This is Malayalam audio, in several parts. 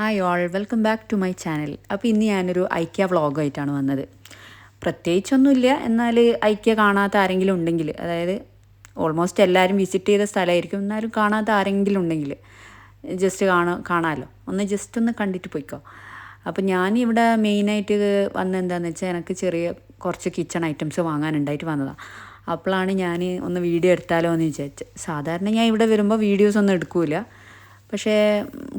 Hi all, welcome back to my channel. അപ്പോൾ ഇന്ന് ഞാനൊരു ഐക്യ വ്ളോഗായിട്ടാണ് വന്നത്. പ്രത്യേകിച്ചൊന്നുമില്ല, എന്നാൽ ഐക്യ കാണാത്ത ആരെങ്കിലും ഉണ്ടെങ്കിൽ, അതായത് ഓൾമോസ്റ്റ് എല്ലാവരും വിസിറ്റ് ചെയ്ത സ്ഥലമായിരിക്കും, എന്നാലും കാണാത്ത ആരെങ്കിലും ഉണ്ടെങ്കിൽ ജസ്റ്റ് കാണാമല്ലോ, ജസ്റ്റ് ഒന്ന് കണ്ടിട്ട് പോയിക്കോ. അപ്പോൾ ഞാനിവിടെ മെയിനായിട്ട് എന്താണെന്ന് വെച്ചാൽ എനിക്ക് ചെറിയ കുറച്ച് കിച്ചൺ ഐറ്റംസ് വാങ്ങാനുണ്ടായിട്ട് വന്നതാണ്. അപ്പോഴാണ് ഞാൻ ഒന്ന് വീഡിയോ എടുത്താലോ എന്ന് വിചാരിച്ചത്. സാധാരണ ഞാൻ ഇവിടെ വരുമ്പോൾ വീഡിയോസ് ഒന്നും എടുക്കില്ല, പക്ഷേ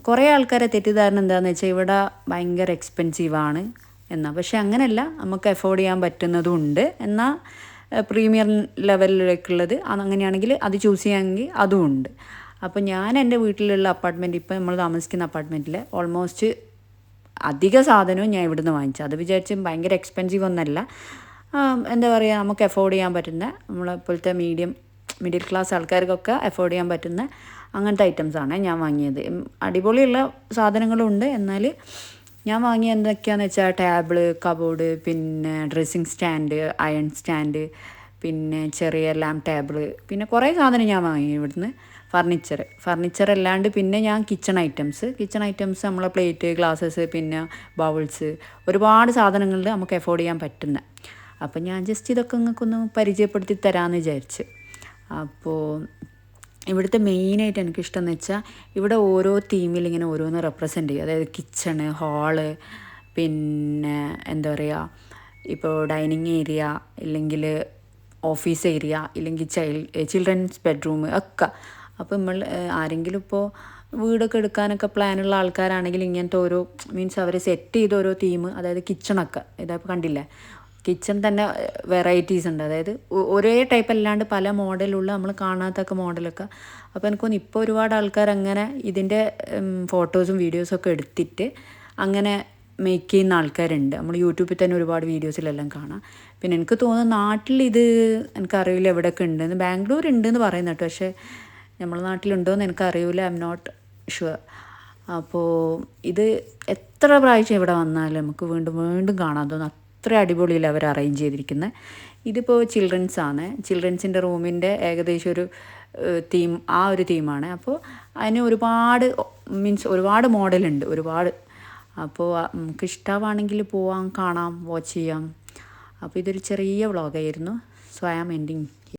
കുറേ ആൾക്കാരെ തെറ്റിദ്ധാരണ എന്താണെന്ന് വെച്ചാൽ ഇവിടെ ഭയങ്കര എക്സ്പെൻസീവാണ് എന്നാൽ. പക്ഷേ അങ്ങനെയല്ല, നമുക്ക് അഫോർഡ് ചെയ്യാൻ പറ്റുന്നതും ഉണ്ട്. എന്നാൽ പ്രീമിയം ലെവലിലേക്കുള്ളത് അങ്ങനെയാണെങ്കിൽ അത് ചൂസ് ചെയ്യാമെങ്കിൽ അതും ഉണ്ട്. അപ്പോൾ ഞാൻ എൻ്റെ വീട്ടിലുള്ള അപ്പാർട്ട്മെൻറ്റ്, ഇപ്പോൾ നമ്മൾ താമസിക്കുന്ന അപ്പാർട്ട്മെൻറ്റിൽ ഓൾമോസ്റ്റ് അധിക സാധനവും ഞാൻ ഇവിടുന്ന് വാങ്ങിച്ചു. അത് വിചാരിച്ച് ഭയങ്കര എക്സ്പെൻസീവ് ഒന്നല്ല, എന്താ പറയുക, നമുക്ക് അഫോർഡ് ചെയ്യാൻ പറ്റുന്ന, നമ്മളെപ്പോലത്തെ മിഡിൽ ക്ലാസ് ആൾക്കാർക്കൊക്കെ അഫോർഡ് ചെയ്യാൻ പറ്റുന്ന അങ്ങനത്തെ ഐറ്റംസാണ് ഞാൻ വാങ്ങിയത്. അടിപൊളിയുള്ള സാധനങ്ങളുണ്ട്. എന്നാൽ ഞാൻ വാങ്ങിയ എന്തൊക്കെയാണെന്ന് വെച്ചാൽ ടേബിള്, കബോർഡ്, പിന്നെ ഡ്രസ്സിങ് സ്റ്റാൻഡ്, അയൺ സ്റ്റാൻഡ്, പിന്നെ ചെറിയ ലാമ്പ് ടേബിള്, പിന്നെ കുറേ സാധനം ഞാൻ വാങ്ങി ഇവിടുന്ന്. ഫർണിച്ചർ അല്ലാണ്ട് പിന്നെ ഞാൻ കിച്ചൺ ഐറ്റംസ് നമ്മളെ പ്ലേറ്റ്, ഗ്ലാസ്സസ്, പിന്നെ ബൗൾസ്, ഒരുപാട് സാധനങ്ങളിൽ നമുക്ക് അഫോർഡ് ചെയ്യാൻ പറ്റുന്ന. അപ്പോൾ ഞാൻ ജസ്റ്റ് ഇതൊക്കെ നിങ്ങൾക്കൊന്ന് പരിചയപ്പെടുത്തി തരാമെന്ന് വിചാരിച്ച്. അപ്പോൾ ഇവിടുത്തെ മെയിനായിട്ട് എനിക്കിഷ്ടം എന്ന് വെച്ചാൽ ഇവിടെ ഓരോ തീമിൽ ഇങ്ങനെ ഓരോന്ന് റെപ്രസെൻ്റ് ചെയ്യും. അതായത് കിച്ചണ്, ഹാള്, പിന്നെ എന്താ പറയുക, ഇപ്പോൾ ഡൈനിങ് ഏരിയ, ഇല്ലെങ്കിൽ ഓഫീസ് ഏരിയ, ഇല്ലെങ്കിൽ ചിൽഡ്രൻസ് ബെഡ്റൂം ഒക്കെ. അപ്പോൾ നമ്മൾ ആരെങ്കിലും ഇപ്പോൾ വീടൊക്കെ എടുക്കാനൊക്കെ പ്ലാനുള്ള ആൾക്കാരാണെങ്കിൽ ഇങ്ങനത്തെ ഓരോ മീൻസ് അവർ സെറ്റ് ചെയ്ത ഓരോ തീം, അതായത് കിച്ചണൊക്കെ ഇതാഇപ്പോൾ കണ്ടില്ലേ, കിച്ചൺ തന്നെ വെറൈറ്റീസ് ഉണ്ട്. അതായത് ഒരേ ടൈപ്പ് അല്ലാണ്ട് പല മോഡലുള്ള നമ്മൾ കാണാത്തൊക്കെ മോഡലൊക്കെ. അപ്പോൾ എനിക്കൊന്ന് ഇപ്പോൾ ഒരുപാട് ആൾക്കാർ അങ്ങനെ ഇതിൻ്റെ ഫോട്ടോസും വീഡിയോസൊക്കെ എടുത്തിട്ട് അങ്ങനെ മേക്ക് ചെയ്യുന്ന ആൾക്കാരുണ്ട്. നമ്മൾ യൂട്യൂബിൽ തന്നെ ഒരുപാട് വീഡിയോസിലെല്ലാം കാണാം. പിന്നെ എനിക്ക് തോന്നുന്നു നാട്ടിൽ ഇത് എനിക്കറിയില്ല എവിടെയൊക്കെ ഉണ്ടെന്ന്. ബാംഗ്ലൂർ ഉണ്ടെന്ന് പറയുന്ന കേട്ടോ, പക്ഷേ നമ്മളെ നാട്ടിലുണ്ടോയെന്ന് എനിക്കറിയില്ല, ഐ എം നോട്ട് ഷുവർ. അപ്പോൾ ഇത് എത്ര പ്രാവശ്യം ഇവിടെ വന്നാലും നമുക്ക് വീണ്ടും വീണ്ടും കാണാൻ തോന്നും. അത്ര അടിപൊളിയിൽ അവർ അറേഞ്ച് ചെയ്തിരിക്കുന്നത്. ഇതിപ്പോൾ ചിൽഡ്രൻസിൻ്റെ റൂമിൻ്റെ ഏകദേശം ഒരു തീം, ആ ഒരു തീമാണ്. അപ്പോൾ അതിന് ഒരുപാട് മോഡലുണ്ട്, ഒരുപാട്. അപ്പോൾ നമുക്ക് ഇഷ്ടമാണെങ്കിൽ പോവാം, കാണാം, വാച്ച് ചെയ്യാം. അപ്പോൾ ഇതൊരു ചെറിയ വ്ളോഗായിരുന്നു. So I am ending.